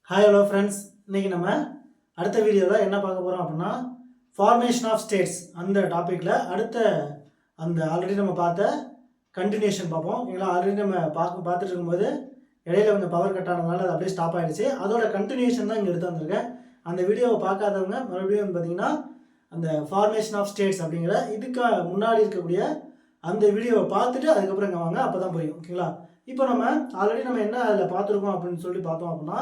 Hi hello friends, இன்றைக்கி நம்ம அடுத்த வீடியோவில் என்ன பார்க்க போகிறோம் அப்படின்னா ஃபார்மேஷன் ஆஃப் ஸ்டேட்ஸ் அந்த டாப்பிக்கில் அடுத்த அந்த ஆல்ரெடி நம்ம பார்த்த கண்டினியூஷன் பார்ப்போம். ஓகேங்களா? ஆல்ரெடி நம்ம பார்த்துட்டு இருக்கும்போது இடையில கொஞ்சம் பவர் கட் ஆனதுனால அது அப்படியே ஸ்டாப் ஆகிடுச்சு. அதோட கண்டினியூஷன் தான் இங்கே எடுத்து வந்திருக்கேன். அந்த வீடியோவை பார்க்காதவங்க மறுபடியும் பார்த்தீங்கன்னா அந்த ஃபார்மேஷன் ஆஃப் ஸ்டேட்ஸ் அப்படிங்கிற இதுக்கு முன்னாடி இருக்கக்கூடிய அந்த வீடியோவை பார்த்துட்டு அதுக்கப்புறம் இங்கே வாங்க, அப்போ தான் புரியும். ஓகேங்களா? இப்போ நம்ம ஆல்ரெடி நம்ம என்ன அதில் பார்த்துருக்கோம் அப்படின்னு சொல்லி பார்த்தோம் அப்படின்னா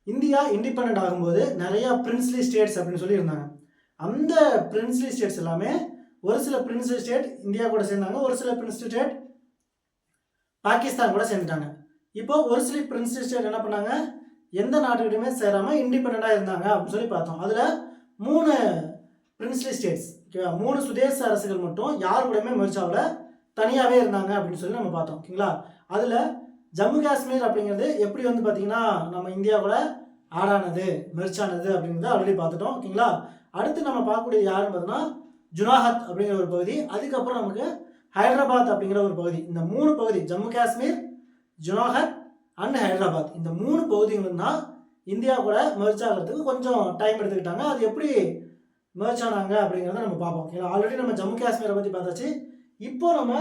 இந்தியா இண்டிபெண்ட் ஆகும்போது நிறையா பிரின்ஸ்லி ஸ்டேட்ஸ் அப்படின்னு சொல்லி இருந்தாங்க. அந்த பிரின்ஸ்லி ஸ்டேட்ஸ் எல்லாமே ஒரு சில பிரின்ஸ்லி ஸ்டேட் இந்தியா கூட சேர்ந்தாங்க, ஒரு சில பிரின்ஸ்லி ஸ்டேட் பாகிஸ்தான் கூட சேர்ந்துட்டாங்க. இப்போ ஒரு சில பிரின்ஸ்லி ஸ்டேட் என்ன பண்ணாங்க, எந்த நாட்டுக்கிட்டையுமே சேராமல் இண்டிபெண்டாக இருந்தாங்க அப்படின்னு சொல்லி பார்த்தோம். அதில் 3 பிரின்ஸ்லி ஸ்டேட்ஸ், ஓகேவா, 3 சுதேச அரசுகள் மட்டும் யார் கூடயுமே மெர்ஜ் ஆகல, தனியாகவே இருந்தாங்க அப்படின்னு சொல்லி நம்ம பார்த்தோம். ஓகேங்களா? அதில் ஜம்மு காஷ்மீர் அப்படிங்கிறது எப்படி வந்து பார்த்தீங்கன்னா நம்ம இந்தியா கூட ஆட் ஆனது, மெர்ஜ் ஆனது அப்படிங்கிறத ஆல்ரெடி பார்த்துட்டோம். ஓகேங்களா? அடுத்து நம்ம பார்க்கக்கூடிய யாருன்னு பார்த்தோம்னா ஜுனாகத் அப்படிங்கிற ஒரு பகுதி, அதுக்கப்புறம் நமக்கு ஹைதராபாத் அப்படிங்கிற ஒரு பகுதி. இந்த 3 பகுதி, ஜம்மு காஷ்மீர், ஜுனாகத் அண்ட் ஹைதராபாத், இந்த 3 பகுதிகளும் தான் இந்தியா கூட மெர்ஜ் ஆகிறதுக்கு கொஞ்சம் டைம் எடுத்துக்கிட்டாங்க. அது எப்படி மெர்ஜ் ஆனாங்க அப்படிங்கிறத நம்ம பார்ப்போம். ஓகேங்களா? ஆல்ரெடி நம்ம ஜம்மு காஷ்மீரை பற்றி பார்த்தாச்சு. இப்போ நம்ம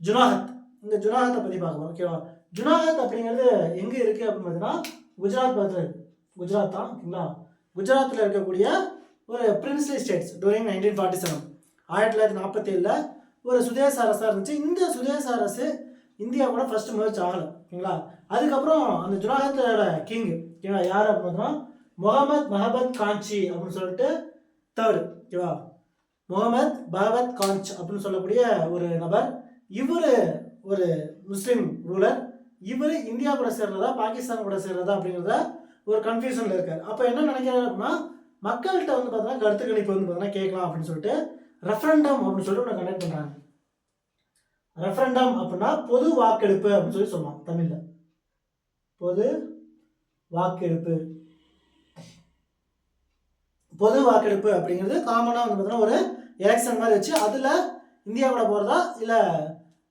ஜுனாகத், இந்த ஜுனாகத்தை பற்றி பார்க்கலாம். ஓகேவா? ஜுனாகத் அப்படிங்கிறது எங்கே இருக்குது அப்படின்னு பார்த்தீங்கன்னா குஜராத் பக்கத்தில் இருக்குது. குஜராத் தான். ஓகேங்களா? குஜராத்தில் இருக்கக்கூடிய ஒரு பிரின்ஸ்லி ஸ்டேட்ஸ் டூரிங் 1947, 1947 ஒரு சுதேச அரசாக இருந்துச்சு. இந்த சுதேச அரசு இந்தியா கூட ஃபர்ஸ்ட் மெர்ஜ் ஆகலை. ஓகேங்களா? அதுக்கப்புறம் அந்த ஜுனாகத்தோட கிங், ஓகேவா, யார் அப்படின்னு பார்த்தோம்னா முகமது மஹபத் கான்ச்சி அப்படின்னு சொல்லிட்டு தேர்டு, ஓகேவா, முகமது பகவத் கான்ச் அப்படின்னு சொல்லக்கூடிய ஒரு நபர். இவர் ஒரு முஸ்லீம் ரூலர். இவர் இந்தியா கூட சேர்றதா பாகிஸ்தான் கூட சேர்றதா அப்படிங்கிறத ஒரு கன்ஃபியூஷனில் இருக்கார். அப்போ என்ன நினைக்கிறாரு அப்படின்னா மக்கள்கிட்ட வந்து பார்த்தீங்கன்னா கருத்து கணிப்பு வந்து பார்த்தீங்கன்னா கேட்கலாம் அப்படின்னு சொல்லிட்டு ரெஃபரண்டம் அப்படின்னு சொல்லிட்டு ஒன்று கண்டக்ட் பண்ணுறாங்க. ரெஃபரண்டம் அப்படின்னா பொது வாக்கெடுப்பு அப்படின்னு சொல்லி சொல்லலாம் தமிழில். பொது வாக்கெடுப்பு. பொது வாக்கெடுப்பு அப்படிங்கிறது காமனாக வந்து பார்த்தீங்கன்னா ஒரு எலெக்ஷன் மாதிரி வச்சு அதில் இந்தியா கூட போகிறதா இல்லை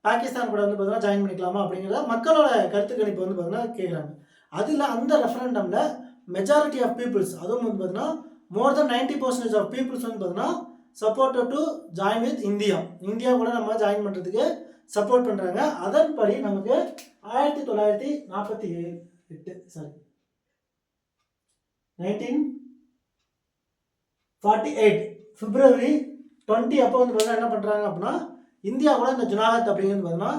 பாகிஸ்தான் கூட வந்து பார்த்தீங்கன்னா ஜாயின் பண்ணிக்கலாமா அப்படிங்கிறத மக்களோட கருத்து கணிப்பு வந்து பார்த்தீங்கன்னா கேட்குறாங்க. அதில் அந்த ரெஃபரண்டமில் மெஜாரிட்டி ஆஃப் பீப்புள்ஸ், அதுவும் வந்து பார்த்தீங்கன்னா மோர் தென் 90% ஆஃப் பீப்புள்ஸ் வந்து பார்த்தீங்கன்னா supported to join with India, India கூட நம்ம ஜாயின் பண்ணுறதுக்கு சப்போர்ட் பண்ணுறாங்க. அதன்படி நமக்கு 1948 பிப்ரவரி 20 அப்போ வந்து பார்த்தீங்கன்னா என்ன பண்ணுறாங்க அப்படின்னா இந்தியா கூட இந்த ஜுனாகத் அப்படிங்கிறது பார்த்தீங்கன்னா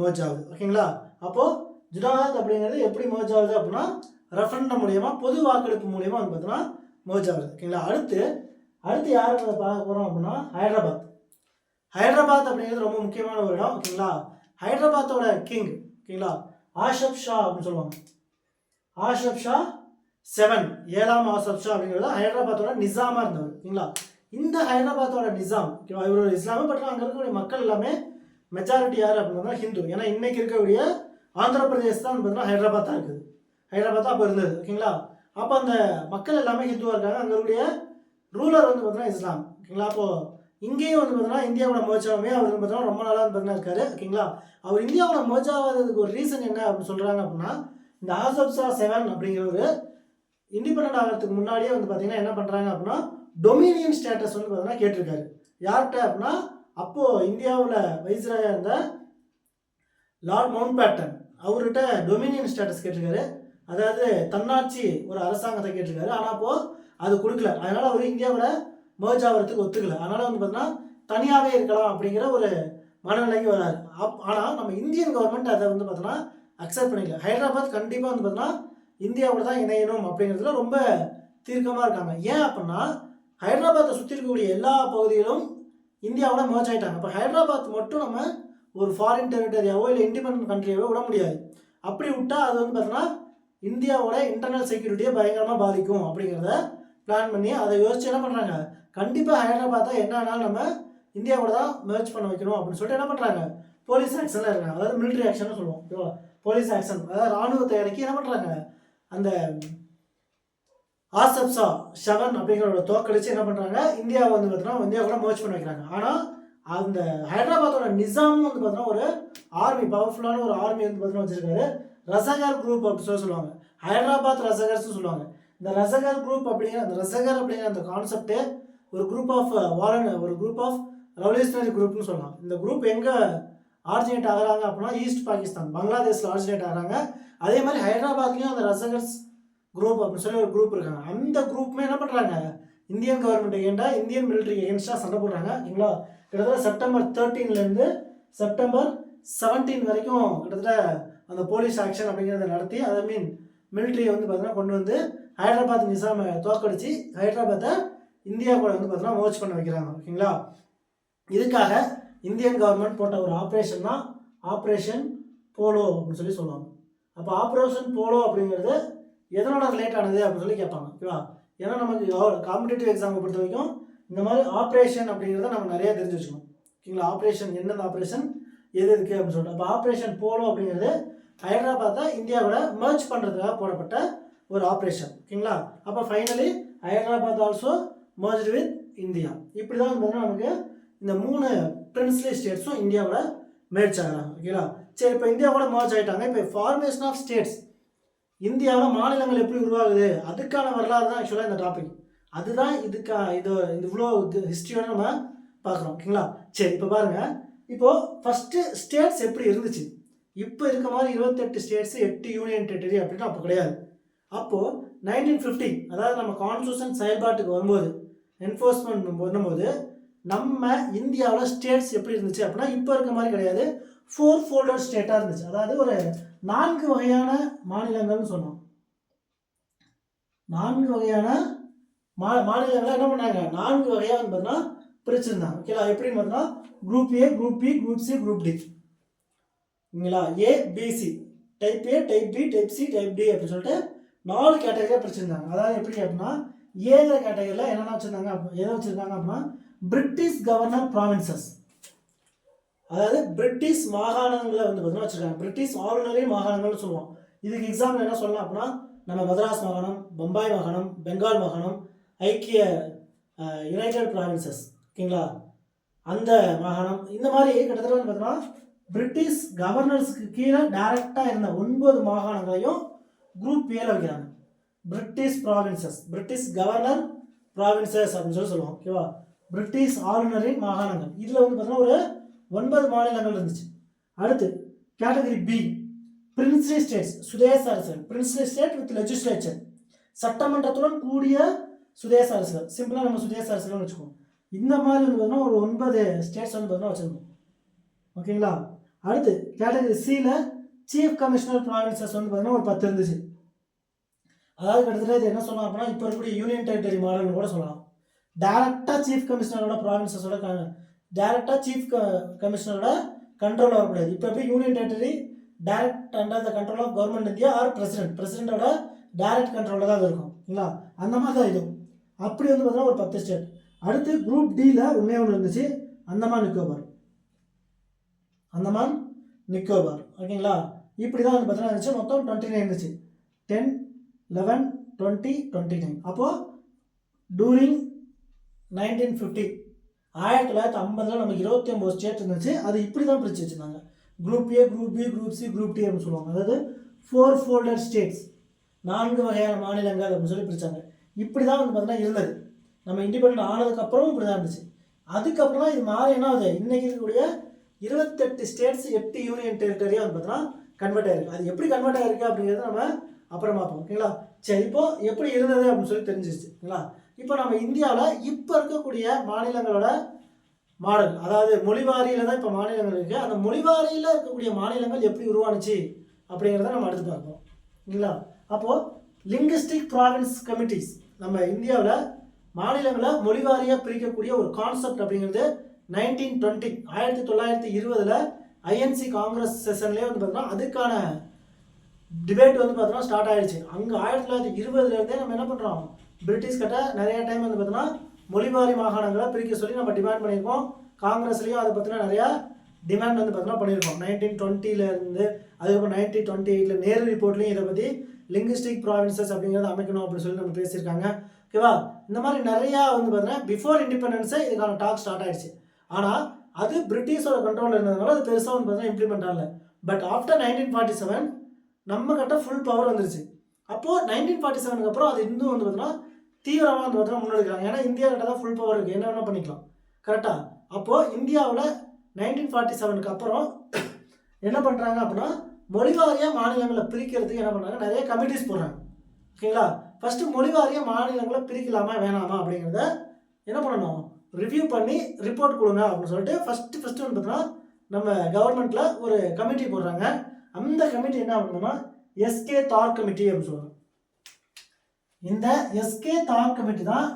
மெர்ஜ் ஆகுது. ஓகேங்களா? அப்போது ஜுனாகத் அப்படிங்கிறது எப்படி மெர்ஜ் ஆகுது அப்படின்னா ரெஃபரண்டம் மூலியமா, பொது வாக்கெடுப்பு மூலியமாக வந்து பார்த்தீங்கன்னா மெர்ஜ் ஆகுது. ஓகேங்களா? அடுத்து யாரும் அதை பார்க்க போகிறோம் அப்படின்னா ஹைதராபாத். ஹைதராபாத் அப்படிங்கிறது ரொம்ப முக்கியமான ஒரு இடம். ஓகேங்களா? ஹைதராபாத்தோட கிங், ஓகேங்களா, ஆஷப் ஷா அப்படின்னு சொல்லுவாங்க. ஆஷப் ஷா 7ஆம் ஆஷப் ஷா அப்படிங்கிறது ஹைதராபாத்தோட நிசாமாக இருந்தவர். ஓகேங்களா? இந்த ஹைதராபாத்தோட நிசாம், ஓகேவா, இவரோட இஸ்லாமி பட் அங்கே இருக்கக்கூடிய மக்கள் எல்லாமே மெஜாரிட்டி யார் அப்படின்னா ஹிந்து. ஏன்னா இன்னைக்கு இருக்கக்கூடிய ஆந்திர பிரதேஷ் தான் பார்த்தீங்கன்னா ஹைதராபாத் தான் இருக்குது. ஹைதராபாத் தான் அப்போ இருந்தது. ஓகேங்களா? அப்போ அந்த மக்கள் எல்லாமே ஹிந்துவாக இருக்காங்க. அங்கே இருக்கக்கூடிய ரூலர் வந்து பார்த்தீங்கன்னா இஸ்லாம். ஓகேங்களா? அப்போது இங்கேயும் வந்து பார்த்தீங்கன்னா இந்தியாவோட மெர்ஜ் ஆகாமே அவர் வந்து பார்த்தீங்கன்னா ரொம்ப நாளாக வந்து பார்த்தீங்கன்னா இருக்காரு. ஓகேங்களா? அவர் இந்தியாவோட மெர்ஜ் ஆகாததுக்கு ஒரு ரீசன் என்ன அப்படின்னு சொல்கிறாங்க அப்படின்னா இந்த ஆஷப் ஷா 7 அப்படிங்கிற ஒரு இண்டிபெண்ட் ஆகிறதுக்கு முன்னாடியே வந்து பார்த்தீங்கன்னா என்ன பண்ணுறாங்க அப்படின்னா டொமினியன் ஸ்டேட்டஸ் வந்து பார்த்தீங்கன்னா கேட்டிருக்காரு. யார்கிட்ட அப்படின்னா அப்போது இந்தியாவில் வைஸ்ராயாக இருந்த லார்ட் மவுண்ட் பேட்டன், அவர்கிட்ட டொமினியன் ஸ்டேட்டஸ் கேட்டிருக்காரு. அதாவது தன்னாட்சி ஒரு அரசாங்கத்தை கேட்டிருக்காரு. ஆனால் அப்போது அது கொடுக்கல. அதனால் அவர் இந்தியாவோட மெர்ஜ் ஆகிறதுக்கு ஒத்துக்கல. அதனால் வந்து பார்த்தீங்கன்னா தனியாகவே இருக்கலாம் அப்படிங்கிற ஒரு மனநிலைக்கு வராது. ஆனால் நம்ம இந்தியன் கவர்மெண்ட் அதை வந்து பார்த்தோன்னா அக்செப்ட் பண்ணிக்கல. ஹைதராபாத் கண்டிப்பாக வந்து பார்த்தோன்னா இந்தியாவோட தான் இணையணும் அப்படிங்கிறதுல ரொம்ப தீர்க்கமாக இருக்காங்க. ஏன் அப்படின்னா ஹைதராபாத்தை சுற்றி இருக்கக்கூடிய எல்லா பகுதிகளும் இந்தியாவோட மெர்ஜ் ஆகிட்டாங்க. இப்போ ஹைதராபாத் மட்டும் நம்ம ஒரு ஃபாரின் டெரிட்டரியாவோ இல்லை இண்டிபெண்ட் கண்ட்ரியாவோ விட முடியாது. அப்படி விட்டால் அது வந்து பார்த்தோன்னா இந்தியாவோட இன்டர்னல் செக்யூரிட்டியை பயங்கரமாக பாதிக்கும் அப்படிங்கிறத பிளான் பண்ணி அதை யோசிச்சு என்ன பண்ணுறாங்க, கண்டிப்பாக ஹைதராபாத்தை என்ன ஆனாலும் நம்ம இந்தியா கூட தான் மெர்ஜ் பண்ண வைக்கணும் அப்படின்னு சொல்லிட்டு என்ன பண்ணுறாங்க, போலீஸ் ஆக்ஷனில் இருக்காங்க. அதாவது மிலிட்ரி ஆக்ஷன் சொல்லுவோம். ஓகேவா? போலீஸ் ஆக்ஷன், அதாவது இராணுவத்தை இறக்கி என்ன பண்ணுறாங்க, அந்த ஆஷப் ஷா 7 அப்படிங்கிறத தோக்கடிச்சு என்ன பண்ணுறாங்க, இந்தியாவை வந்து பார்த்தீங்கன்னா இந்தியா கூட மெர்ஜ் பண்ண வைக்கிறாங்க. ஆனால் அந்த ஹைதராபாத்தோட நிசாமும் வந்து பார்த்தீங்கன்னா ஒரு ஆர்மி, பவர்ஃபுல்லான ஒரு ஆர்மி வந்து பார்த்தீங்கன்னா வச்சுருக்காரு. ரசகார் குரூப் அப்படின்னு சொல்லுவாங்க. ஹைதராபாத் ரசகர்ஸ்னு சொல்லுவாங்க. இந்த ரசகர் குரூப் அப்படிங்கிற அந்த கான்செப்டே ஒரு குரூப் ஆஃப் ரெவல்யூஷனரி குரூப்னு சொல்லலாம். இந்த குரூப் எங்கே ஆரிஜினேட் ஆகிறாங்க அப்படின்னா ஈஸ்ட் பாகிஸ்தான், பங்களாதேஷில் ஆரிஜினேட் ஆகிறாங்க. அதே மாதிரி ஹைதராபாத்லேயும் அந்த ரசகர்ஸ் குரூப் அப்படின்னு சொல்லி ஒரு குரூப் இருக்காங்க. அந்த குரூப்புமே என்ன பண்ணுறாங்க, இந்தியன் கவர்மெண்ட் எகெண்டா, இந்தியன் மிலிட்ரி எகென்ஸ்டாக சண்டை போடுறாங்க. ஓகேங்களா? கிட்டத்தட்ட செப்டம்பர் 13லேருந்து செப்டம்பர் 17 வரைக்கும் கிட்டத்தட்ட அந்த போலீஸ் ஆக்ஷன் அப்படிங்கிறத நடத்தி, அதை மிலிட்ரியை பார்த்தீங்கன்னா கொண்டு வந்து ஹைதராபாத் நிசாமை தோக்கடிச்சு ஹைதராபாத்தை இந்தியா கூட பார்த்தீங்கன்னா மோர்ச் பண்ண வைக்கிறாங்க. ஓகேங்களா? இதுக்காக இந்தியன் கவர்மெண்ட் போட்ட ஒரு ஆப்ரேஷன் தான் ஆப்ரேஷன் போலோ அப்படின்னு சொல்லி சொல்லுவாங்க. அப்போ ஆப்ரேஷன் போலோ அப்படிங்கிறது எதனோட ரிலேட் ஆனது அப்படின்னு சொல்லி கேட்பாங்க. ஓகேவா? ஏன்னா நமக்கு காம்படிட்டிவ் எக்ஸாமை பொறுத்த வரைக்கும் இந்த மாதிரி ஆப்ரேஷன் அப்படிங்கிறத நம்ம நிறையா தெரிஞ்சு வச்சுக்கணும். ஓகேங்களா? ஆப்ரேஷன் எந்தெந்த ஆப்ரேஷன் எது இருக்குது அப்படின்னு சொல்லிட்டு. அப்போ ஆப்ரேஷன் போலோ அப்படிங்கிறது ஹைதராபாத்தை இந்தியாவோட மர்ஜ் பண்ணுறதுக்காக போடப்பட்ட ஒரு ஆப்ரேஷன். ஓகேங்களா? அப்போ finally Hyderabad also merge with India. இப்படி தான் பார்த்தீங்கன்னா நமக்கு இந்த 3 பிரின்ஸ்லி ஸ்டேட்ஸும் இந்தியாவோட மேட்ச் ஆகிறாங்க. ஓகேங்களா? சரி, இப்போ இந்தியாவோட மர்ஜ் ஆகிட்டாங்க. இப்போ ஃபார்மேஷன் ஆஃப் ஸ்டேட்ஸ், இந்தியாவில் மாநிலங்கள் எப்படி உருவாகுது அதுக்கான வரலாறு தான் ஆக்சுவலாக இந்த டாபிக். அதுதான் இது இவ்வளோ ஹிஸ்ட்ரியோட நம்ம பார்க்குறோம். ஓகேங்களா? சரி, இப்போ பாருங்கள், இப்போது ஃபஸ்ட்டு ஸ்டேட்ஸ் எப்படி இருந்துச்சு. இப்போ இருக்க மாதிரி 28 ஸ்டேட்ஸு 8 யூனியன் டெரிட்டரி அப்படின்னா அப்போ கிடையாது. அப்போது 1950, அதாவது நம்ம கான்ஸ்டியூஷன் செயல்பாட்டுக்கு வரும்போது, என்ஃபோர்ஸ்மெண்ட் பண்ணும்போது நம்ம இந்தியாவில் ஸ்டேட்ஸ் எப்படி இருந்துச்சு அப்படின்னா இப்போ இருக்க மாதிரி கிடையாது. 4 ஃபோல்டர் ஸ்டேட்டாக இருந்துச்சு. அதாவது ஒரு 4 வகையான மாநிலங்கள்னு சொன்னோம். 4 வகையான மாநிலங்களை என்ன பண்ணாங்க, 4 வகையாக பார்த்தீங்கன்னா பிரிச்சிருந்தாங்க. ஓகேங்களா? எப்படின்னு பார்த்தீங்கன்னா group A, group B, group C, group D. ஓகேங்களா? A B C, type A, type B, type C, type D அப்படின்னு சொல்லிட்டு 4 கேட்டகரியாக பிரிச்சிருந்தாங்க. அதாவது எப்படி அப்படின்னா ஏங்கிற கேட்டகரியில் என்னென்ன வச்சுருந்தாங்க, எதை வச்சுருக்காங்க அப்படின்னா பிரிட்டிஷ் கவர்னர் ப்ராவின்சஸ், அதாவது பிரிட்டிஷ் மாகாணங்களை பார்த்தீங்கன்னா வச்சுருக்காங்க. பிரிட்டிஷ் ஆளுநரே மாகாணங்கள்னு சொல்லுவோம். இதுக்கு எக்ஸாம்பிள் என்ன சொல்லலாம் அப்படின்னா நம்ம மதராஸ் மாகாணம், பம்பாய் மாகாணம், பெங்கால் மாகாணம், ஐக்கிய யுனைடெட் ப்ராவின்சஸ், ஓகேங்களா, அந்த மாகாணம், இந்த மாதிரி கிட்டத்தட்ட பார்த்தீங்கன்னா பிரிட்டிஷ் கவர்னர்ஸுக்கு கீழே டைரக்டாக இருந்த 9 மாகாணங்களையும் குரூப் ஏல வைக்கிறாங்க. British provinces, British governor provinces அப்படின்னு சொல்லுவோம். ஓகேவா? பிரிட்டிஷ் ஆளுநரின் மாகாணங்கள். இதில் பார்த்தீங்கன்னா ஒரு 9 மாநிலங்கள் இருந்துச்சு. அடுத்து கேட்டகரி பி, பிரின்ஸ்லி ஸ்டேட்ஸ், சுதேச அரசுகள். பிரின்ஸ்லி ஸ்டேட் வித் லெஜிஸ்லேச்சர், சட்டமன்றத்துடன் கூடிய சுதேச அரசுகள். சிம்பிளாக நம்ம சுதேச அரசுகள்னு வச்சுக்கோம். இந்த மாதிரி பார்த்தீங்கன்னா ஒரு 9 ஸ்டேட்ஸ் பார்த்தீங்கன்னா வச்சுருக்கோம். ஓகேங்களா? அடுத்து கேட்டகரி சியில் சீஃப் கமிஷனர் ப்ராவின்சஸ் பார்த்தீங்கன்னா ஒரு 10 இருந்துச்சு. அதாவது கிட்டத்தட்ட இது என்ன சொல்லலாம் அப்படின்னா இப்போ இருக்கக்கூடிய யூனியன் டெரிட்டரி மாடல்னு கூட சொல்லலாம். டைரக்டாக சீஃப் கமிஷனரோட ப்ராவின்சஸோட டைரக்டாக சீஃப் கமிஷனரோட கண்ட்ரோல் வரக்கூடாது. இப்போ எப்படி union territory direct under the control of government India or பிரசிடென்ட்டோட டைரக்ட் கண்ட்ரோலில் தான் இருக்கும். இல்லைங்களா? அந்த மாதிரி தான் இதுவும். அப்படி பார்த்தீங்கன்னா ஒரு 10 ஸ்டேட். அடுத்து குரூப் டியில் ஒன்றே ஒன்று இருந்துச்சு, அந்தமான் நிக்கோபார். ஓகேங்களா? இப்படி தான் பார்த்தீங்கன்னா இருந்துச்சு. மொத்தம் 29 இருந்துச்சு. 10, 11, 20, 29. அப்போது டூரிங் 1950, 1950 நமக்கு 29 ஸ்டேட் இருந்துச்சு. அது இப்படி தான் பிரித்து வச்சுருந்தாங்க. Group A, group B, group C, group D அப்படின்னு சொல்லுவாங்க. அதாவது 4 ஃபோல்டர் ஸ்டேட்ஸ், 4 வகையான மாநிலங்கள் அப்படின்னு சொல்லி பிரித்தாங்க. இப்படி தான் பார்த்தீங்கன்னா இருந்தது. நம்ம இண்டிபெண்ட் ஆனதுக்கப்புறம் இப்படி தான் இருந்துச்சு. அதுக்கப்புறம் தான் இது மாறி என்ன ஆகுது, இன்றைக்கி இருக்கக்கூடிய 28 ஸ்டேட்ஸ் 8 யூனியன் டெரிட்டரியாக பார்த்தீங்கன்னா கன்வெர்ட் ஆகிருக்கு. அது எப்படி கன்வெர்ட் ஆகிருக்கு அப்படிங்கிறத நம்ம அப்புறம் பார்ப்போம். ஓகேங்களா? சரி, இப்போது எப்படி இருந்தது அப்படின்னு சொல்லி தெரிஞ்சிருச்சு. ஓகேங்களா? இப்போ நம்ம இந்தியாவில் இப்போ இருக்கக்கூடிய மாநிலங்களோட மாடல், அதாவது மொழிவாரியில் தான் இப்போ மாநிலங்கள் இருக்குது. அந்த மொழிவாரியில் இருக்கக்கூடிய மாநிலங்கள் எப்படி உருவானுச்சு அப்படிங்கிறத நம்ம அடுத்து பார்ப்போம். ஓகேங்களா? அப்போது லிங்குஸ்டிக் ப்ராவின்ஸ் கமிட்டிஸ், நம்ம இந்தியாவில் மாநிலங்களை மொழிவாரியாக பிரிக்கக்கூடிய ஒரு கான்செப்ட் அப்படிங்கிறது 1920 ஐஎன்சி காங்கிரஸ் செஷன்லேயே பார்த்தீங்கன்னா அதுக்கான டிபேட் பார்த்தீங்கன்னா ஸ்டார்ட் ஆகிடுச்சு. அங்கே 1920 நம்ம என்ன பண்ணுறோம், பிரிட்டிஷ் கிட்ட நிறைய டைம் பார்த்தீங்கன்னா மொழிவாரி மாகாணங்களை பிரிக்க சொல்லி நம்ம டிமாண்ட் பண்ணியிருக்கோம். காங்கிரஸ்லேயும் அதை பற்றின நிறையா டிமாண்ட் பார்த்தீங்கன்னா பண்ணியிருக்கோம். 1920 அதுக்கப்புறம் 1928 நேரு ரிப்போர்ட்லேயும் இதை பற்றி லிங்குஸ்டிக் ப்ராவின்சஸ் அப்படிங்கிறத அமைக்கணும் அப்படின்னு சொல்லி நம்ம பேசியிருக்காங்க. ஓகேவா? இந்த மாதிரி நிறையா பார்த்தீங்கன்னா பிஃபோர் இண்டிபெண்டன்ஸே இதுக்கான டாக் ஸ்டார்ட் ஆகிடுச்சு. ஆனால் அது பிரிட்டிஷோட கண்ட்ரோலில் இருந்ததுனால அது பெருசாக பார்த்தீங்கன்னா இம்ப்ளிமெண்ட் ஆகலை. பட் ஆஃப்டர் 1947 நம்ம கிட்ட ஃபுல் பவர் வந்துருச்சு. அப்போது 1947 அப்புறம் அது இன்னும் வந்து பார்த்தீங்கன்னா தீவிரமாக வந்து பார்த்தீங்கன்னா முன்னெடுக்கிறாங்க. ஏன்னா இந்தியாவிட்ட தான் ஃபுல் பவர் இருக்குது, என்ன வேணால் பண்ணிக்கலாம். கரெக்டாக? அப்போது இந்தியாவில் 1947 அப்புறம் என்ன பண்ணுறாங்க அப்படின்னா மொழிவாரியாக மாநிலங்களை பிரிக்கிறதுக்கு என்ன பண்ணுறாங்க, நிறைய கமிட்டிஸ் போடுறாங்க. ஓகேங்களா? ஃபஸ்ட்டு மொழிவாரியாக மாநிலங்களை பிரிக்கலாமா வேணாமா அப்படிங்கிறத என்ன பண்ணணும், ரிவ்யூ பண்ணி ரிப்போர்ட் கொடுங்க அப்படின்னு சொல்லிட்டு ஃபஸ்ட்டு வந்து பார்த்தீங்கன்னா நம்ம கவர்மெண்ட்டில் ஒரு கமிட்டி போடுறாங்க. அந்த கமிட்டி என்ன பண்ணணும்னா எஸ்கே தார் கமிட்டி அப்படின்னு சொல்லுவாங்க. இந்த எஸ்கே தார் கமிட்டி தான்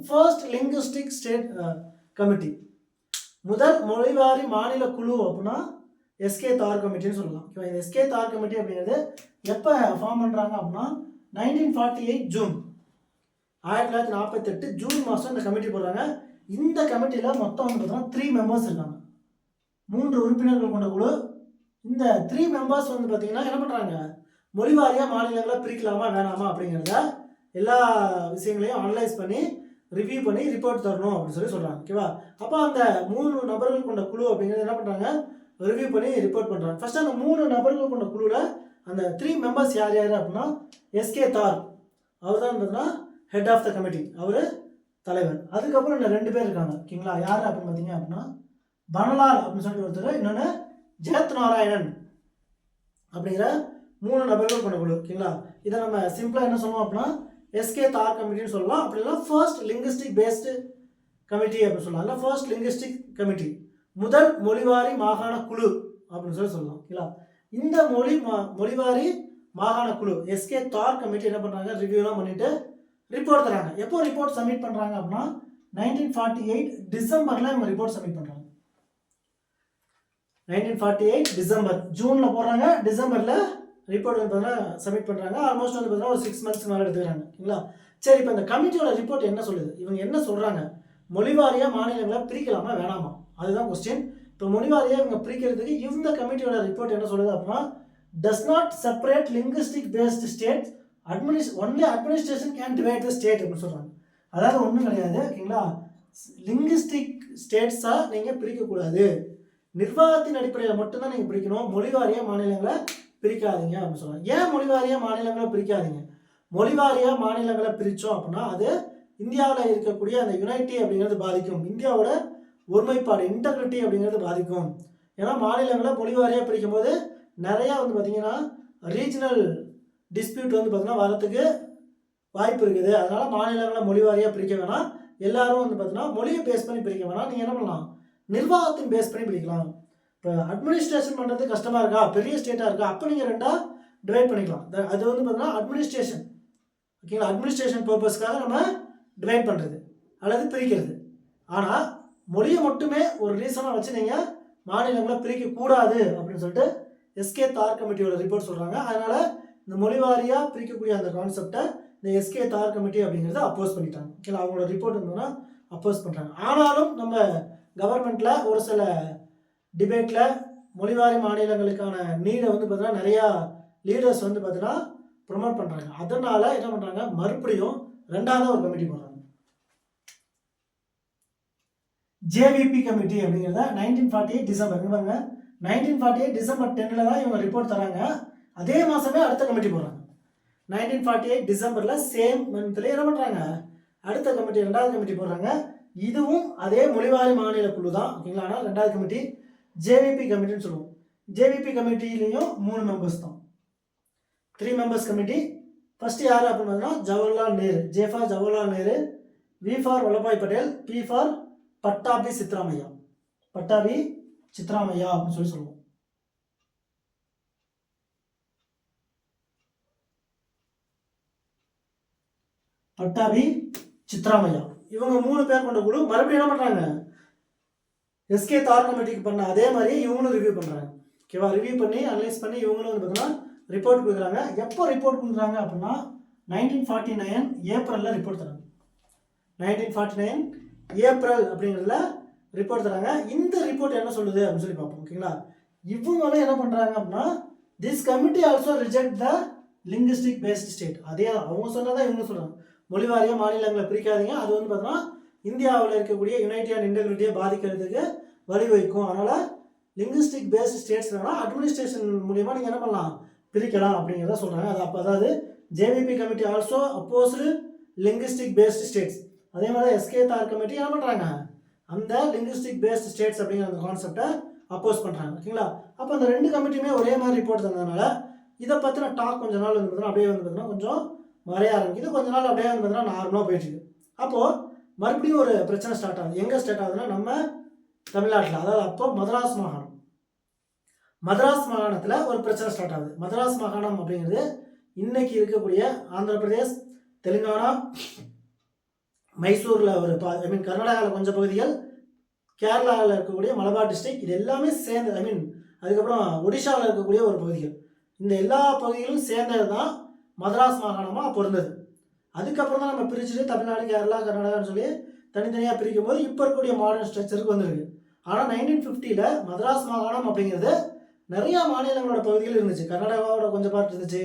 ஃபர்ஸ்ட் லிங்குஸ்டிக் ஸ்டேட் கமிட்டி, முதல் மொழிவாரி மாநில குழு அப்படின்னா எஸ்கே தார் கமிட்டின்னு சொல்லலாம். ஓகேவா? இந்த எஸ்கே தார் கமிட்டி அப்படிங்கிறது எப்போ ஃபார்ம் பண்ணுறாங்க அப்படின்னா 1948 ஜூன் 1948 ஜூன் மாதம் இந்த கமிட்டி போடுறாங்க. இந்த கமிட்டியில் மொத்தம் வந்து பார்த்தோம்னா 3 மெம்பர்ஸ் இருக்காங்க, 3 உறுப்பினர்கள் கொண்ட குழு. இந்த 3 மெம்பர்ஸ் வந்து பார்த்தீங்கன்னா என்ன பண்ணுறாங்க, மொழிவாரியாக மாநிலங்களை பிரிக்கலாமா வேணாமா அப்படிங்கிறத எல்லா விஷயங்களையும் அனலைஸ் பண்ணி ரிவ்யூ பண்ணி ரிப்போர்ட் தரணும் அப்படின்னு சொல்லி சொல்கிறாங்க. ஓகேவா? அப்போ அந்த 3 நபர்கள் கொண்ட குழு அப்படிங்கிறது என்ன பண்ணுறாங்க, ரிவ்யூ பண்ணி ரிப்போர்ட் பண்ணுறாங்க. ஃபஸ்ட்டு அந்த 3 நபர்கள் கொண்ட குழுவில் அந்த 3 மெம்பர்ஸ் யார் யார் அப்படின்னா எஸ்கே தார், அவர் தான் பார்த்தீங்கன்னா ஹெட் ஆஃப் த கமிட்டி, அவர் தலைவர். அதுக்கப்புறம் இன்னும் 2 பேர் இருக்காங்க. ஓகேங்களா? யார் அப்படின்னு பார்த்தீங்க அப்படின்னா பனலால் அப்படின்னு சொல்லிட்டு ஒருத்தர், இன்னொன்று ஜெயத் நாராயணன் அப்படிங்கிற 3 நபர்கள் கொண்ட குழு. ஓகேங்களா? இதை நம்ம சிம்பிளாக என்ன சொல்லுவோம் அப்படின்னா எஸ்கே தார் கமிட்டின்னு சொல்லலாம். அப்படின்னா ஃபர்ஸ்ட் லிங்குஸ்டிக் பேஸ்டு கமிட்டி அப்படின்னு சொல்லலாம். இல்லை ஃபர்ஸ்ட் லிங்குஸ்டிக் கமிட்டி, முதல் மொழிவாரி மாகாண குழு அப்படின்னு சொல்லலாம். ஓகேங்களா? இந்த மொழிவாரி மாகாண குழு எஸ்கே தார் கமிட்டி என்ன பண்ணுறாங்க, ரிவ்யூலாம் பண்ணிவிட்டு ரிப்போர்ட் தராங்க. எப்போ ரிப்போர்ட் சப்மிட் பண்ணுறாங்க அப்படின்னா 1948 டிசம்பரில் இவங்க ரிப்போர்ட் சப்மிட் பண்ணுறாங்க. 1948 டிசம்பர், ஜூனில் போடுறாங்க, டிசம்பரில் ரிப்போர்ட் வந்து பார்த்தீங்கன்னா சப்மிட் பண்ணுறாங்க. ஆல்மோஸ்ட் வந்து பார்த்தீங்கன்னா ஒரு 6 மந்த்ஸ் மேலே எடுத்துக்கிறாங்க. ஓகேங்களா? சரி, இப்போ இந்த கமிட்டியோட ரிப்போர்ட் என்ன சொல்லுது, இவங்க என்ன சொல்கிறாங்க, மொழிவாரியாக மாநிலங்களை பிரிக்கலாமா வேணாமா, அதுதான் கொஸ்டின். இப்போ மொழிவாரியாக இவங்க பிரிக்கிறதுக்கு இந்த கமிட்டியோட ரிப்போர்ட் என்ன சொல்லுது அப்படின்னா does not separate linguistic based state, only administration can divide the state அப்படின்னு சொல்கிறாங்க. அதாவது ஒன்றும் கிடையாது. ஓகேங்களா? லிங்குஸ்டிக் ஸ்டேட்ஸாக நீங்கள் பிரிக்கக்கூடாது, நிர்வாகத்தின் அடிப்படையில் மட்டும்தான் நீங்கள் பிரிக்கணும், மொழிவாரியாக மாநிலங்களை பிரிக்காதீங்க அப்படின்னு சொல்கிறாங்க. ஏன் மொழிவாரியாக மாநிலங்களை பிரிக்காதீங்க, மொழிவாரியாக மாநிலங்களை பிரித்தோம் அப்படின்னா அது இந்தியாவில் இருக்கக்கூடிய அந்த யுனைட்டி அப்படிங்கிறது பாதிக்கும், இந்தியாவோட ஒருமைப்பாடு இன்டெகிரிட்டி அப்படிங்கிறது பாதிக்கும். ஏன்னா மாநிலங்களை மொழிவாரியாக பிரிக்கும் போது நிறையா வந்து பார்த்திங்கன்னா ரீஜனல் டிஸ்பியூட் வந்து பார்த்திங்கன்னா வரத்துக்கு வாய்ப்பு இருக்குது. அதனால் மாநிலங்களை மொழிவாரியாக பிரிக்க வேணாம், எல்லாரும் வந்து பார்த்திங்கன்னா மொழியை பேஸ் பண்ணி பிரிக்க வேணாம், நீங்கள் என்ன பண்ணலாம், நிர்வாகத்தின் பேஸ் பண்ணி பிரிக்கலாம். இப்போ அட்மினிஸ்ட்ரேஷன் பண்ணுறது கஷ்டமாக இருக்கா, பெரிய ஸ்டேட்டாக இருக்கா, அப்போ நீங்கள் 2ஆக டிவைட் பண்ணிக்கலாம். அது வந்து பார்த்தீங்கன்னா அட்மினிஸ்ட்ரேஷன். ஓகேங்களா? அட்மினிஸ்ட்ரேஷன் பர்பஸ்க்காக நம்ம டிவைட் பண்ணுறது அல்லது பிரிக்கிறது. ஆனால் மொழியை மட்டுமே ஒரு ரீசனாக வச்சு நீங்கள் மாநிலங்களை பிரிக்கக்கூடாது அப்படின்னு சொல்லிட்டு எஸ்கே தார் கமிட்டியோட ரிப்போர்ட் சொல்கிறாங்க. அதனால் இந்த மொழிவாரியாக பிரிக்கக்கூடிய அந்த கான்செப்டை இந்த எஸ்கே தார் கமிட்டி அப்படிங்கிறத அப்போஸ் பண்ணிட்டாங்க. ஓகேங்களா? அவங்களோட ரிப்போர்ட் இருந்தோன்னா அப்போஸ் பண்ணுறாங்க. ஆனாலும் நம்ம கவர்மெண்ட்டில் ஒரு சில டிபேட்டில் மொழிவாரி மாநிலங்களுக்கான நீடை வந்து பார்த்தீங்கன்னா நிறையா லீடர்ஸ் வந்து பார்த்தீங்கன்னா ப்ரொமோட் பண்ணுறாங்க. அதனால் என்ன பண்ணுறாங்க, மறுபடியும் 2ஆவது ஒரு கமிட்டி போடுறாங்க, ஜேவிபி கமிட்டி அப்படிங்கிறத 1948 டிசம்பர், பாருங்க 1948 டிசம்பர் 10 தான் இவங்க ரிப்போர்ட் தராங்க. அதே மாதமே அடுத்த கமிட்டி போடுறாங்க. 1948 டிசம்பரில் சேம் மந்த்லேயே என்ன பண்ணுறாங்க, அடுத்த கமிட்டி 2ஆவது கமிட்டி போடுறாங்க. இதுவும் அதே மொழிவாரி மாநில குழு தான். ஓகேங்களா? ஆனால் 2ஆவது கமிட்டி ஜேவிபி கமிட்டின்னு சொல்லுவோம். ஜேவிபி கமிட்டிலையும் 3 மெம்பர்ஸ் தான், 3 மெம்பர்ஸ் கமிட்டி. ஃபஸ்ட்டு யார் அப்படின்னு பார்த்தீங்கன்னா Jawaharlal Nehru, J for Jawaharlal Nehru, V for Vallabhbhai Patel, P for Pattabhi Sitaramayya, Pattabhi Sitaramayya அப்படின்னு சொல்லி சொல்லுவோம். பட்டாபி சித்ராமையா, இவங்க 3 பேர் கொண்ட குழு மறுபடியும் என்ன பண்ணுறாங்க, எஸ்கே தார் கமிட்டிக்கு பண்ண அதே மாதிரி இவங்களும் ரிவ்யூ பண்ணுறாங்க. ஓகேவா? ரிவ்யூ பண்ணி அனலைஸ் பண்ணி இவங்களும் வந்து பார்த்தீங்கன்னா ரிப்போர்ட் கொடுக்குறாங்க. எப்போ ரிப்போர்ட் கொடுக்குறாங்க அப்படின்னா 1949 ஏப்ரலில் ரிப்போர்ட் தராங்க. 1949 ஏப்ரல் அப்படிங்கிறதுல ரிப்போர்ட் தராங்க. இந்த ரிப்போர்ட் என்ன சொல்லுது அப்படின்னு சொல்லி பார்ப்போம். ஓகேங்களா? இவங்களும் என்ன பண்ணுறாங்க அப்படின்னா this committee also reject the linguistic based state. அதே அவங்க சொன்னதான் இவங்க சொல்கிறாங்க, மொழிவாரியாக மாநிலங்களை பிரிக்காதீங்க, அது வந்து பார்த்தோன்னா இந்தியாவில் இருக்கக்கூடிய யுனைட்டி அண்ட் இன்டெகிரிட்டியை பாதிக்கிறதுக்கு வழிவகுக்கும். அதனால் லிங்குஸ்டிக் பேஸ்ட் ஸ்டேட்ஸ் வேணால் அட்மினிஸ்ட்ரேஷன் மூலியமாக நீங்கள் என்ன பண்ணலாம், பிரிக்கலாம் அப்படிங்கிறத சொல்கிறாங்க. அது அப்போ அதாவது JVP committee also opposed linguistic based states. அதே மாதிரி எஸ்கே தார் கமிட்டி என்ன பண்ணுறாங்க, அந்த லிங்குஸ்டிக் பேஸ்ட் ஸ்டேட்ஸ் அப்படிங்கிற அந்த கான்செப்டை அப்போஸ் பண்ணுறாங்க. ஓகேங்களா. அப்போ அந்த ரெண்டு கமிட்டியுமே ஒரே மாதிரி ரிப்போர்ட் தந்ததுனால இதை பற்றின டாக் கொஞ்ச நாள் வந்து பார்த்தீங்கன்னா அப்படியே வந்து பார்த்தீங்கன்னா கொஞ்சம் மறைய ஆரம்பிக்குது. கொஞ்ச நாள் அப்படியே வந்து பார்த்தீங்கன்னா நார்மலாக போயிட்டுருக்கு. அப்போது மறுபடியும் ஒரு பிரச்சனை ஸ்டார்ட் ஆகுது. எங்கே ஸ்டார்ட் ஆகுதுன்னா நம்ம தமிழ்நாட்டில், அதாவது அப்போ மதராஸ் மாகாணம். மதராஸ் மாகாணத்தில் ஒரு பிரச்சனை ஸ்டார்ட் ஆகுது. மதராஸ் மாகாணம் அப்படிங்கிறது இன்னைக்கு இருக்கக்கூடிய ஆந்திர பிரதேஷ், தெலுங்கானா, மைசூரில் ஒரு கர்நாடகாவில் கொஞ்சம் பகுதிகள், கேரளாவில் இருக்கக்கூடிய மலபார் டிஸ்ட்ரிக்ட், இது எல்லாமே சேர்ந்து அதுக்கப்புறம் ஒடிஷாவில் இருக்கக்கூடிய ஒரு பகுதிகள், இந்த எல்லா பகுதிகளும் சேர்ந்தது தான் மதராஸ் மாகாணமாக அப்போ இருந்தது. அதுக்கப்புறம் தான் நம்ம பிரிச்சுட்டு தமிழ்நாடு, கேரளா, கர்நாடகான்னு சொல்லி தனித்தனியாக பிரிக்கும் போது இப்போ இருக்கக்கூடிய மாடர்ன் ஸ்ட்ரக்சருக்கு வந்துருக்கு. ஆனால் 1950 மதராஸ் மாகாணம் அப்படிங்கிறது நிறையா மாநிலங்களோட பகுதிகள் இருந்துச்சு. கர்நாடகாவோட கொஞ்சம் பார்ட் இருந்துச்சு,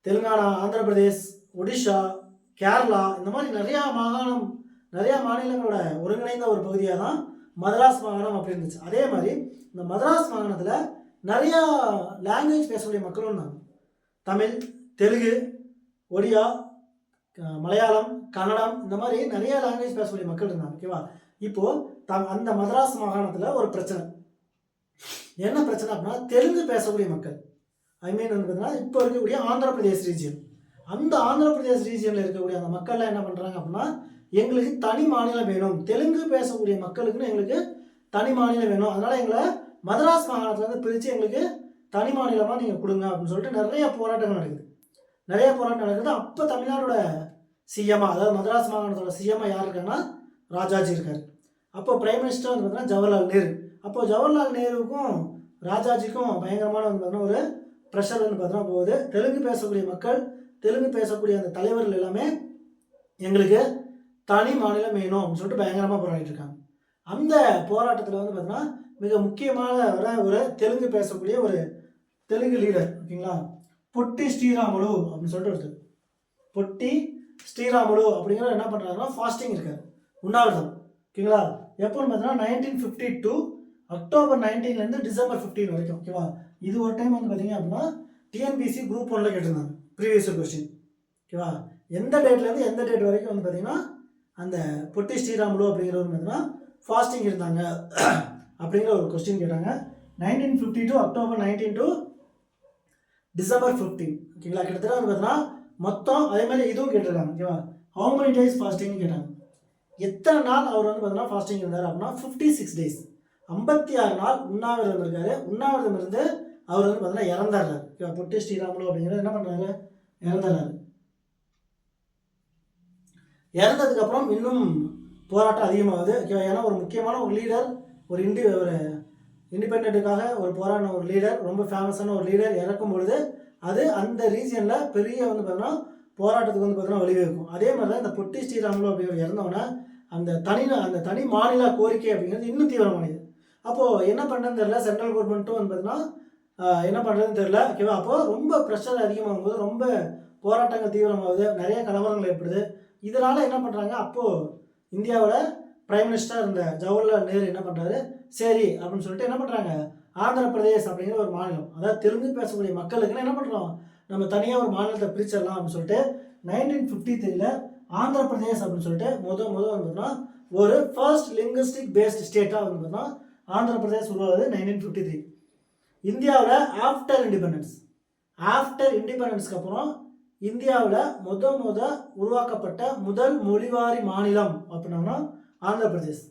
தெலுங்கானா, ஆந்திர பிரதேஷ், ஒடிஷா, கேரளா, இந்த மாதிரி நிறையா மாநிலங்களோட ஒருங்கிணைந்த ஒரு பகுதியாக தான் மதராஸ் மாகாணம் அப்படி இருந்துச்சு. அதே மாதிரி இந்த மதராஸ் மாகாணத்தில் நிறையா லாங்குவேஜ் பேசக்கூடிய மக்களும் இருந்தாங்க. தமிழ், தெலுங்கு, ஒடியா, மலையாளம், கன்னடம், இந்த மாதிரி நிறைய லாங்குவேஜ் பேசக்கூடிய மக்கள் இருந்தாங்க. ஓகேவா. இப்போது அந்த மதராஸ் மாகாணத்தில் ஒரு பிரச்சனை. என்ன பிரச்சனை அப்படின்னா, தெலுங்கு பேசக்கூடிய மக்கள் வந்து பார்த்தீங்கன்னா இப்போ இருக்கக்கூடிய ஆந்திர பிரதேஷ் ரீஜியன், அந்த ஆந்திர பிரதேஷ் ரீஜியனில் இருக்கக்கூடிய அந்த மக்கள்லாம் என்ன பண்ணுறாங்க அப்படின்னா, எங்களுக்கு தனி மாநிலம் வேணும், தெலுங்கு பேசக்கூடிய மக்களுக்குன்னு எங்களுக்கு தனி மாநிலம் வேணும், அதனால் எங்களை மதராஸ் மாகாணத்துலேருந்து பிரித்து எங்களுக்கு தனி மாநிலமாக நீங்கள் கொடுங்க அப்படின்னு சொல்லிட்டு நிறைய போராட்டங்கள் நடக்குது. அப்போ தமிழ்நாடோட சிஎம்மா, அதாவது மதராஸ் மாகாணத்தோட சிஎம்மா யார் இருக்காங்கன்னா ராஜாஜி இருக்கார். அப்போ பிரைம் மினிஸ்டர் வந்து பார்த்தீங்கன்னா ஜவஹர்லால் நேரு. அப்போது ஜவஹர்லால் நேருவுக்கும் ராஜாஜிக்கும் பயங்கரமான வந்து பார்த்தீங்கன்னா ஒரு ப்ரெஷர் வந்து பார்த்தீங்கன்னா போகுது. தெலுங்கு பேசக்கூடிய மக்கள், தெலுங்கு பேசக்கூடிய அந்த தலைவர்கள் எல்லாமே எங்களுக்கு தனி மாநிலம் வேணும் அப்படின்னு சொல்லிட்டு பயங்கரமாக போராடிட்டு இருக்காங்க. அந்த போராட்டத்தில் வந்து பார்த்தீங்கன்னா மிக முக்கியமான ஒரு தெலுங்கு பேசக்கூடிய ஒரு தெலுங்கு லீடர், ஓகேங்களா, பொட்டி ஸ்ரீராமுலு அப்படின்னு சொல்லிட்டு ஒருத்தர். பொட்டி ஸ்ரீராமுலு அப்படிங்கிற என்ன பண்ணுறாங்கன்னா ஃபாஸ்டிங் இருக்கார், உண்ணாவிரதம். ஓகேங்களா. எப்போன்னு பார்த்தீங்கன்னா 1952 அக்டோபர் 19 டிசம்பர் 15 வரைக்கும். ஓகேவா. இது ஒரு டைம் வந்து பார்த்தீங்க அப்படின்னா டிஎன்பிசி குரூப் 1 கேட்டிருந்தாங்க, ப்ரீவியஸ் கொஸ்டின். ஓகேவா. எந்த டேட்லேருந்து எந்த டேட் வரைக்கும் வந்து பார்த்தீங்கன்னா அந்த பொட்டி ஸ்ரீராமுலு அப்படிங்கிறவர் பார்த்தீங்கன்னா ஃபாஸ்டிங் இருந்தாங்க அப்படிங்கிற ஒரு கொஸ்டின் கேட்டாங்க. 1952 அக்டோபர் 19 டிசம்பர் 15. ஓகேங்களா. கிட்டத்தட்ட வந்து பார்த்தீங்கன்னா மொத்தம் அதே மாதிரி இதுவும் கேட்டிருக்காங்க. ஓகேவா. ஹவு மெனி டேஸ் ஃபாஸ்டிங்னு கேட்டாங்க. எத்தனை நாள் அவர் வந்து பார்த்தீங்கன்னா ஃபாஸ்டிங் இருந்தார் அப்படின்னா 56 டேஸ், 56 நாள் உண்ணாவிரதம் இருக்காரு. உண்ணாவிரதம் இருந்து அவர் வந்து பார்த்தீங்கன்னா இறந்தாரு. ஓகேவா. பொட்டி ஸ்ரீராமுலு அப்படிங்கிறது என்ன பண்ணுறாரு, இறந்தாரு. இறந்ததுக்கப்புறம் இன்னும் போராட்டம் அதிகமாகுது. ஓகேவா. ஏன்னா ஒரு முக்கியமான ஒரு லீடர், ஒரு இண்டிபெண்ட்டுக்காக ஒரு போராடின ஒரு லீடர், ரொம்ப ஃபேமஸான ஒரு லீடர் இறக்கும் பொழுது அது அந்த ரீஜியனில் பெரிய வந்து பார்த்தீங்கன்னா போராட்டத்துக்கு வந்து பார்த்தீங்கன்னா வழிவகுக்கும். அதே மாதிரி தான் இந்த பொட்டி ஸ்ரீராமுலு அப்படிங்கிற இறந்தவொன்னே அந்த தனி மாநில கோரிக்கை அப்படிங்கிறது இன்னும் தீவிரமானது. அப்போது என்ன பண்ணுறதுன்னு தெரியல, சென்ட்ரல் கவர்மெண்ட்டும் வந்து பார்த்தீங்கன்னா என்ன பண்ணுறதுன்னு தெரியல. ஓகேவா. அப்போது ரொம்ப ப்ரெஷர் அதிகமாகும் போது ரொம்ப போராட்டங்கள் தீவிரமாகுது, நிறைய கலவரங்கள் ஏற்படுது. இதனால் என்ன பண்ணுறாங்க, அப்போது இந்தியாவோட பிரைம் மினிஸ்டர் இருந்த ஜவஹர்லால் நேரு என்ன பண்ணுறாரு, சரி அப்படின்னு சொல்லிட்டு என்ன பண்ணுறாங்க, ஆந்திர பிரதேஷ் அப்படிங்கிற ஒரு மாநிலம், அதாவது தெலுங்கு பேசக்கூடிய மக்களுக்குன்னு என்ன பண்ணுறோம், நம்ம தனியாக ஒரு மாநிலத்தை பிரிச்சிடலாம் அப்படின்னு சொல்லிட்டு 1953 ஆந்திர பிரதேஷ் அப்படின்னு சொல்லிட்டு முதல் வந்து பார்த்தீங்கன்னா ஒரு ஃபர்ஸ்ட் லிங்குஸ்டிக் பேஸ்ட் ஸ்டேட்டாக வந்து பார்த்தீங்கன்னா ஆந்திர பிரதேஷ் உருவாகுது 1953. இந்தியாவில் ஆஃப்டர் இண்டிபெண்டன்ஸ்க்கு அப்புறம் இந்தியாவில் உருவாக்கப்பட்ட முதல் மொழிவாரி மாநிலம் அப்படின்னா ஆந்திர பிரதேஷ்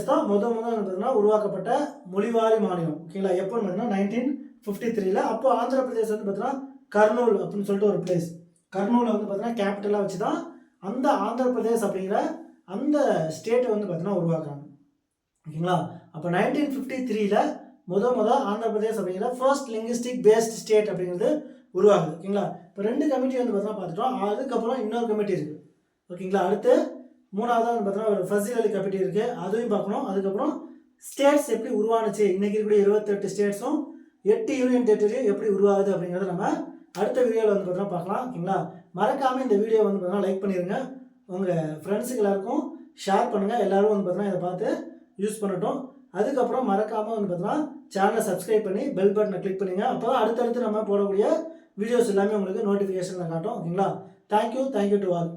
தான் பார்த்தீங்கன்னா உருவாக்கப்பட்ட மொழிவாரி மாநிலம். ஓகேங்களா. எப்போன்னு பார்த்தீங்கன்னா 1953. அப்போ ஆந்திர பிரதேஷ் வந்து பார்த்தீங்கன்னா கர்னூல் அப்படின்னு சொல்லிட்டு ஒரு பிளேஸ், கர்னூலை வந்து பார்த்தீங்கன்னா கேபிட்டலாக வச்சு தான் அந்த ஆந்திர பிரதேஷ் அப்படிங்கிற அந்த ஸ்டேட்டை வந்து பார்த்தீங்கன்னா உருவாக்குறாங்க. ஓகேங்களா. அப்போ 1953 ஆந்திர பிரதேஷ் அப்படிங்கிற ஃபர்ஸ்ட் லிங்குஸ்டிக் பேஸ்ட் ஸ்டேட் அப்படிங்கிறது உருவாகுது. ஓகேங்களா. இப்போ 2 கமிட்டி வந்து பார்த்தீங்கன்னா பார்த்துட்டோம். அதுக்கப்புறம் இன்னொரு கமிட்டி இருக்குது. ஓகேங்களா. அடுத்து 3ஆவதாக வந்து பார்த்தீங்கன்னா ஒரு ஃபசில் அலி கமிட்டி இருக்குது, அதையும் பார்க்கணும். அதுக்கப்புறம் ஸ்டேட்ஸ் எப்படி உருவானுச்சு, இன்றைக்கி இருக்கக்கூடிய 28 ஸ்டேட்ஸும் 8 யூனியன் டெரிட்டரியும் எப்படி உருவாகுது அப்படிங்கிறத நம்ம அடுத்த வீடியோவில் வந்து பார்த்தீங்கன்னா பார்க்கலாம். ஓகேங்களா. மறக்காமல் இந்த வீடியோ வந்து பார்த்தீங்கன்னா லைக் பண்ணிடுங்க, உங்கள் ஃப்ரெண்ட்ஸுக்கு எல்லாருக்கும் ஷேர் பண்ணுங்கள், எல்லோரும் வந்து பார்த்தீங்கன்னா இதை பார்த்து யூஸ் பண்ணட்டும். அதுக்கப்புறம் மறக்காமல் வந்து பார்த்தீங்கன்னா சேனலை சப்ஸ்கிரைப் பண்ணி பெல் பட்டனை கிளிக் பண்ணுங்க. அப்போ தான் அடுத்தடுத்து நம்ம போடக்கூடிய வீடியோஸ் எல்லாமே உங்களுக்கு நோட்டிஃபிகேஷனில் காட்டும். ஓகேங்களா? Thank you to all.